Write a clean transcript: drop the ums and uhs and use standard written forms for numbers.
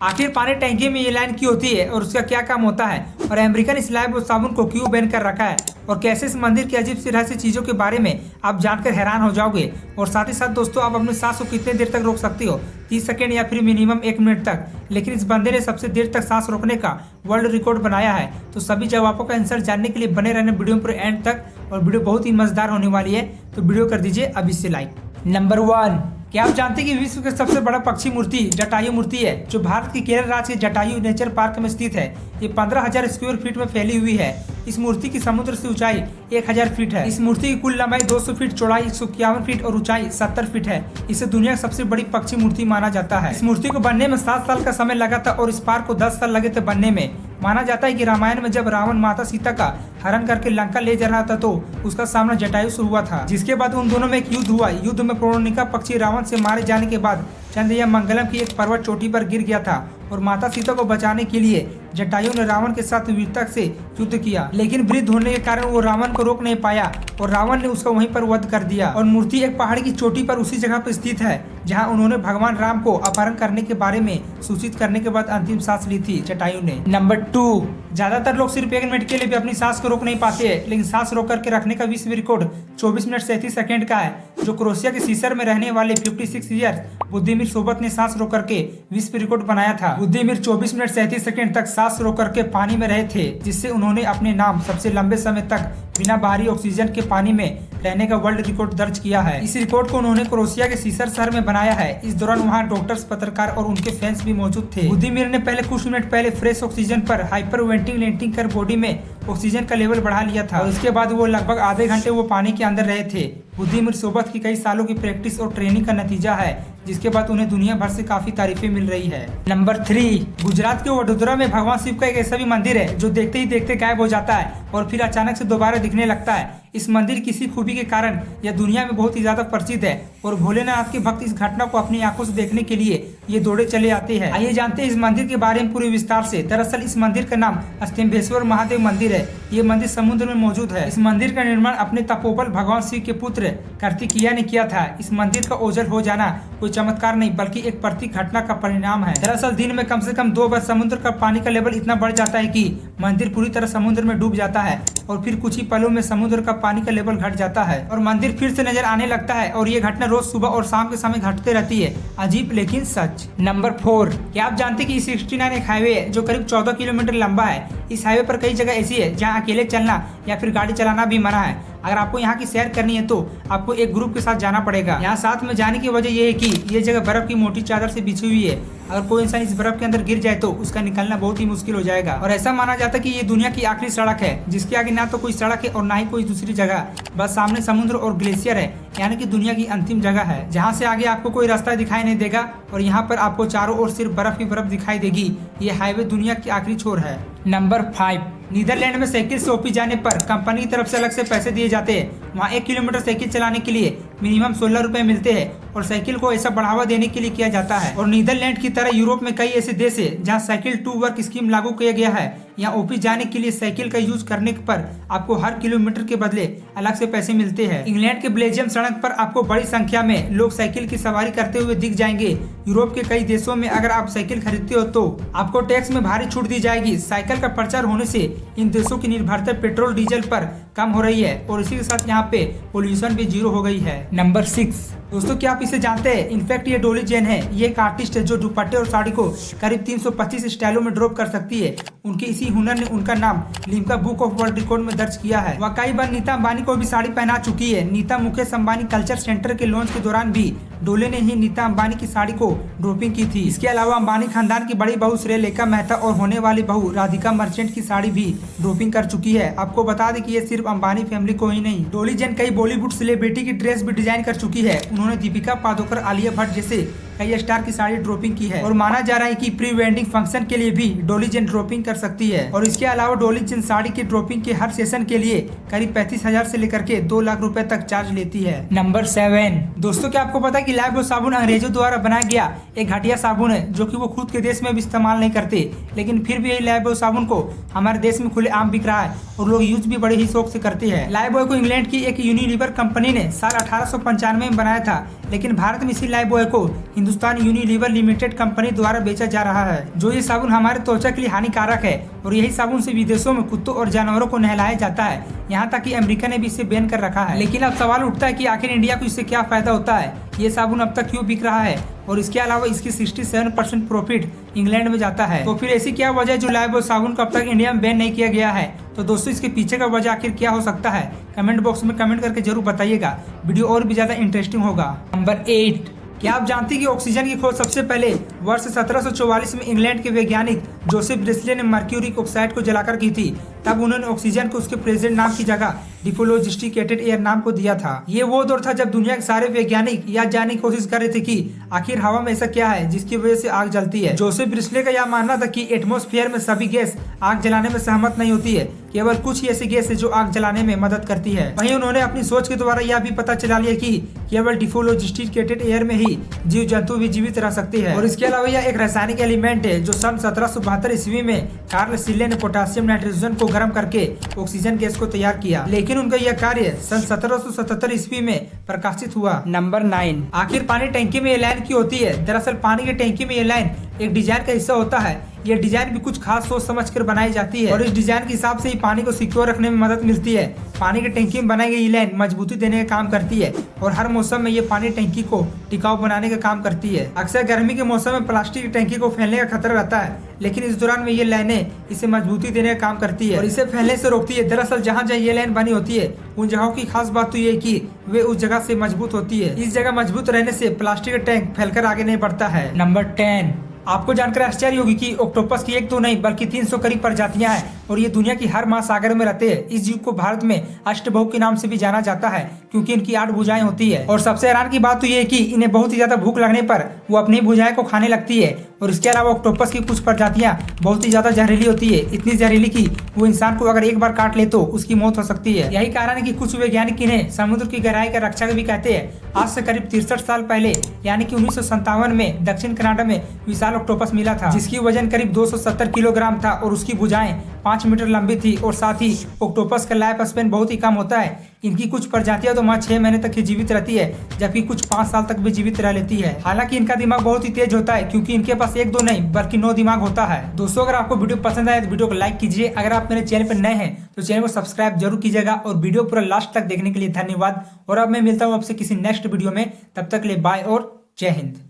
आखिर पानी टैंकी में ये लाइन क्यों होती है और उसका क्या काम होता है, और अमेरिकन इस लाइव साबुन को क्यों बैन कर रखा है, और कैसे इस मंदिर की अजीब सी रहस्य चीजों के बारे में आप जानकर हैरान हो जाओगे। और साथ ही साथ दोस्तों, आप अपनी सांस को कितने देर तक रोक सकते हो, 30 सेकंड या फिर मिनिमम 1 मिनट तक। लेकिन इस बंदे ने सबसे देर तक सांस रोकने का वर्ल्ड रिकॉर्ड बनाया है। तो सभी जवाबों का आंसर जानने के लिए बने रहने वीडियो पूरे एंड तक, और वीडियो बहुत ही मजेदार होने वाली है। तो वीडियो कर दीजिए अभी से लाइक। नंबर 1, क्या आप जानते हैं कि विश्व की सबसे बड़ा पक्षी मूर्ति जटायु मूर्ति है, जो भारत के केरल राज्य के जटायु नेचर पार्क में स्थित है। ये 15,000 स्क्वायर फीट में फैली हुई है। इस मूर्ति की समुद्र से ऊंचाई 1000 फीट है। इस मूर्ति की कुल लंबाई 200 फीट, चौड़ाई 151 फीट और ऊंचाई 70 फीट है। इसे दुनिया की सबसे बड़ी पक्षी मूर्ति माना जाता है। इस मूर्ति को बनने में 7 साल का समय लगा था और इस पार्क को 10 साल लगे थे बनने में। माना जाता है कि रामायण में जब रावण माता सीता का हरण करके लंका ले जा रहा था तो उसका सामना जटायु से हुआ था, जिसके बाद उन दोनों में एक युद्ध हुआ। युद्ध में प्रणोनिका पक्षी रावण से मारे जाने के बाद चंद्र या मंगलम की एक पर्वत चोटी पर गिर गया था, और माता सीता को बचाने के लिए जटायु ने रावण के साथ वीरता से युद्ध किया। लेकिन वृद्ध होने के कारण वो रावण को रोक नहीं पाया और रावण ने उसको वहीं पर वध कर दिया। और मूर्ति एक पहाड़ की चोटी पर उसी जगह पर स्थित है जहां उन्होंने भगवान राम को अपहरण करने के बारे में सूचित करने के बाद अंतिम सांस ली थी जटायु ने। नंबर 2, ज्यादातर लोग सिर्फ 1 मिनट के लिए भी अपनी सांस को रोक नहीं पाते हैं, लेकिन सांस रोक करके रखने का विश्व रिकॉर्ड 24 मिनट 37 सेकंड का है, जो क्रोएशिया के सीसर में रहने वाले 56 ईयर्स बुद्धिमीर सोबत ने सांस रोक करके विश्व रिकॉर्ड बनाया था। बुद्धिमीर 24 मिनट 37 सेकंड तक सांस रोक करके पानी में रहे थे, जिससे उन्होंने अपने नाम सबसे लंबे समय तक बिना बाहरी ऑक्सीजन के पानी में रहने का वर्ल्ड रिकॉर्ड दर्ज किया है। इस रिकॉर्ड को उन्होंने क्रोएशिया के सीसर शहर में बनाया है। इस दौरान वहां डॉक्टर्स, पत्रकार और उनके फैंस भी मौजूद थे। बुद्धिमीर ने पहले कुछ मिनट पहले फ्रेश ऑक्सीजन पर हाइपर वेंटिलेटिंग कर बॉडी में ऑक्सीजन का लेवल बढ़ा लिया था, और इसके बाद वो लगभग आधे घंटे वो पानी के अंदर रहे थे। बुद्धिमीर सोबत की कई सालों की प्रैक्टिस और ट्रेनिंग का नतीजा है, जिसके बाद उन्हें दुनिया भर से काफी तारीफें मिल रही है। नंबर 3, गुजरात के वडोदरा में भगवान शिव का एक ऐसा भी मंदिर है जो देखते ही देखते गायब हो जाता है और फिर अचानक से दोबारा दिखने लगता है। इस मंदिर की इसी खूबी के कारण यह दुनिया में बहुत ही ज्यादा परिचित है, और भोलेनाथ के भक्त इस घटना को अपनी आंखों से देखने के लिए ये दौड़े चले आते हैं। आइए जानते हैं इस मंदिर के बारे में पूरे विस्तार से। दरअसल इस मंदिर का नाम स्तंभेश्वर महादेव मंदिर है। ये मंदिर समुद्र में मौजूद है। इस मंदिर का निर्माण अपने तपोबल भगवान शिव के पुत्र कार्तिकेय ने किया था। इस मंदिर का ओझल हो जाना कोई चमत्कार नहीं, बल्कि एक प्रतीक घटना का परिणाम है। दरअसल दिन में कम से कम 2 बार समुद्र का पानी का लेवल इतना बढ़ जाता है कि मंदिर पूरी तरह समुद्र में डूब जाता है, और फिर कुछ ही पलों में समुद्र का पानी का लेवल घट जाता है और मंदिर फिर से नजर आने लगता है। और ये घटना रोज सुबह और शाम के समय घटते रहती है। अजीब लेकिन सच। नंबर 4, क्या आप जानते हैं कि 69 एक हाईवे है जो करीब 14 किलोमीटर लंबा है। इस हाईवे पर कई जगह ऐसी है जहाँ अकेले चलना या फिर गाड़ी चलाना भी मना है। अगर आपको यहाँ की सैर करनी है तो आपको एक ग्रुप के साथ जाना पड़ेगा। यहाँ साथ में जाने की वजह यह है कि ये जगह बर्फ की मोटी चादर से बिछी हुई है। अगर कोई इंसान इस बर्फ के अंदर गिर जाए तो उसका निकलना बहुत ही मुश्किल हो जाएगा। और ऐसा माना जाता है कि ये दुनिया की आखिरी सड़क है, जिसके आगे ना तो कोई सड़क है और ना ही कोई दूसरी जगह, बस सामने समुद्र और ग्लेशियर है, यानी कि दुनिया की अंतिम जगह है, जहाँ से आगे आपको कोई रास्ता दिखाई नहीं देगा। और यहाँ पर आपको चारों ओर सिर्फ बर्फ ही बर्फ दिखाई देगी। ये हाईवे दुनिया की आखिरी छोर है। नंबर 5, नीदरलैंड में साइकिल से ओपी जाने पर कंपनी की तरफ से अलग से पैसे दिए जाते हैं। वहाँ 1 किलोमीटर साइकिल चलाने के लिए मिनिमम 16 रुपए मिलते हैं, और साइकिल को ऐसा बढ़ावा देने के लिए किया जाता है। और नीदरलैंड की तरह यूरोप में कई ऐसे देश है जहाँ साइकिल टू वर्क स्कीम लागू किया गया है। यहाँ ओपी जाने के लिए साइकिल का यूज करने पर आपको हर किलोमीटर के बदले अलग से पैसे मिलते हैं। इंग्लैंड के बेल्जियम सड़क पर आपको बड़ी संख्या में लोग साइकिल की सवारी करते हुए दिख जाएंगे। यूरोप के कई देशों में अगर आप साइकिल खरीदते हो तो आपको टैक्स में भारी छूट दी जाएगी। साइकिल का प्रचार होने से इन देशों की निर्भरता पेट्रोल डीजल पर कम हो रही है, और इसी के साथ यहाँ पे पोल्यूशन भी 0 हो गई है। नंबर 6, दोस्तों क्या आप इसे जानते हैं? इनफैक्ट ये डोली जैन है। ये एक आर्टिस्ट है जो दुपट्टे और साड़ी को करीब 325 स्टाइलों में ड्रॉप कर सकती है। उनके इसी हुनर ने उनका नाम Limca book of world record में दर्ज किया है। वह कई बार नीता अंबानी को भी साड़ी पहना चुकी है। नीता मुकेश अंबानी कल्चर सेंटर के लॉन्च के दौरान भी डोले ने ही नीता अंबानी की साड़ी को ड्रॉपिंग की थी। इसके अलावा अंबानी खानदान की बड़ी बहू श्रीलेखा मेहता और होने वाली बहू राधिका मर्चेंट की साड़ी भी ड्रॉपिंग कर चुकी है। आपको बता दें कि ये सिर्फ अंबानी फैमिली को ही नहीं, डोली जैन कई बॉलीवुड सेलिब्रिटी की ड्रेस भी डिजाइन कर चुकी है। उन्होंने दीपिका पादुकोण, आलिया भट्ट जैसे कई स्टार की साड़ी ड्रॉपिंग की है, और माना जा रहा है कि प्री वेडिंग फंक्शन के लिए भी डोली जैन ड्रॉपिंग कर सकती है। और इसके अलावा डोली जैन साड़ी की ड्रॉपिंग के हर सेशन के लिए करीब 35,000 से लेकर के 2 लाख रुपए तक चार्ज लेती है। नंबर 7, दोस्तों क्या आपको पता है कि लाइफबॉय साबुन अंग्रेजों द्वारा बनाया गया एक घटिया साबुन है, जो कि वो खुद के देश में भी इस्तेमाल नहीं करते, लेकिन फिर भी यही लाइफबॉय साबुन को हमारे देश में खुलेआम बिक रहा है और लोग यूज भी बड़े ही शौक से करते हैं। लाइफबॉय को इंग्लैंड की एक यूनिलीवर कंपनी ने साल 1895 में बनाया था, लेकिन भारत में इसी लाइफबॉय को हिंदुस्तान यूनिलीवर लिमिटेड कंपनी द्वारा बेचा जा रहा है। जो ये साबुन हमारे त्वचा के लिए हानिकारक है और यही साबुन से विदेशों में कुत्तों और जानवरों को नहलाया जाता है। यहाँ तक कि अमेरिका ने भी इसे बैन कर रखा है। लेकिन अब सवाल उठता है कि आखिर इंडिया को इससे क्या फायदा होता है, ये साबुन अब तक क्यों बिक रहा है और इसके अलावा इसकी 67% प्रॉफिट इंग्लैंड में जाता है। तो फिर ऐसी क्या वजह है जो लाइफबॉय साबुन को अब तक इंडिया में बैन नहीं किया गया है। तो दोस्तों इसके पीछे का वजह आखिर क्या हो सकता है, कमेंट बॉक्स में कमेंट करके जरूर बताइएगा। वीडियो और भी ज्यादा इंटरेस्टिंग होगा। नंबर 8, क्या आप जानते हैं कि ऑक्सीजन की खोज सबसे पहले वर्ष 1744 में इंग्लैंड के वैज्ञानिक जोसेफ ब्रिस्ले ने मर्क्यूरिक ऑक्साइड को जलाकर की थी। तब उन्होंने ऑक्सीजन को उसके प्रेजेंट नाम की जगह डिफ्लोजिस्टिकेटेड एयर नाम को दिया था। ये वो दौर था जब दुनिया के सारे वैज्ञानिक यह जानने की कोशिश कर रहे थे कि आखिर हवा में ऐसा क्या है जिसकी वजह से आग जलती है। जोसेफ ब्रिस्ले का यह मानना था कि एटमॉस्फेयर में सभी गैस आग जलाने में सहमत नहीं होती है, केवल कुछ ही ऐसी गैस है जो आग जलाने में मदद करती है। वहीं उन्होंने अपनी सोच के द्वारा यह भी पता चला लिया कि केवल डिफ्लोजिस्टिकेटेड एयर में ही जीव जंतु भी जीवित रह सकते हैं। और इसके अलावा यह एक रासायनिक एलिमेंट है जो सन 1772 ईस्वी में कार्ल सिले ने पोटासियम नाइट्रोजन को गर्म करके ऑक्सीजन गैस को तैयार किया। लेकिन उनका यह कार्य सन 1777 ईस्वी में प्रकाशित हुआ। नंबर 9, आखिर पानी टंकी में ये लाइन क्यों होती है। दरअसल पानी की टंकी में ये लाइन एक डिजाइन का हिस्सा होता है। यह डिजाइन भी कुछ खास सोच समझ कर बनाई जाती है और इस डिजाइन के हिसाब से ही पानी को सिक्योर रखने में मदद मिलती है। पानी की टंकी में बनाई गई लाइन मजबूती देने का काम करती है और हर मौसम में ये पानी टंकी को टिकाऊ बनाने का काम करती है। अक्सर गर्मी के मौसम में प्लास्टिक की टंकी को फैलने का खतरा रहता है, लेकिन इस दौरान में ये लाइनें इसे मजबूती देने का काम करती है और इसे फैलने से रोकती है। दरअसल जहाँ जहाँ ये लाइन बनी होती है उन जगहों की खास बात तो ये कि वे उस जगह से मजबूत होती है। इस जगह मजबूत रहने से प्लास्टिक का टैंक फैलकर आगे नहीं बढ़ता है। नंबर 10, आपको जानकर आश्चर्य होगी कि ऑक्टोपस की एक तो नहीं बल्कि 300 करीब प्रजातियां हैं और ये दुनिया की हर महासागर में रहते हैं। इस जीव को भारत में अष्टभुज के नाम से भी जाना जाता है क्योंकि इनकी 8 भुजाएं होती है। और सबसे हैरान की बात तो ये है कि इन्हें बहुत ही ज्यादा भूख लगने पर वो अपनी भुजाएं को खाने लगती है। और इसके अलावा ऑक्टोपस की कुछ प्रजातियां बहुत ही ज्यादा जहरीली होती है, इतनी जहरीली कि वो इंसान को अगर एक बार काट ले तो उसकी मौत हो सकती है। यही कारण है कि कुछ वैज्ञानिक इन्हें समुद्र की गहराई का रक्षक भी कहते हैं। आज से करीब 63 साल पहले यानी कि 1957 में दक्षिण कनाडा में विशाल ऑक्टोपस मिला था जिसकी वजन करीब 270 किलोग्राम था और उसकी भुजाएं 5 मीटर लंबी थी। और साथ ही ऑक्टोपस का लाइफ स्पेन बहुत ही कम होता है। इनकी कुछ प्रजातियां तो मात्र 6 महीने तक ही जीवित रहती है जबकि कुछ 5 साल तक भी जीवित रह लेती है। हालांकि इनका दिमाग बहुत ही तेज होता है क्योंकि इनके पास 1-2 नहीं बल्कि 9 दिमाग होता है। दोस्तों अगर आपको वीडियो पसंद आए तो वीडियो को लाइक कीजिए। अगर आप मेरे चैनल पर नए हैं तो चैनल को सब्सक्राइब जरूर कीजिएगा और वीडियो पूरा लास्ट तक देखने के लिए धन्यवाद। और अब मैं मिलता हूँ आपसे किसी नेक्स्ट वीडियो में, तब तक के लिए बाय और जय हिंद।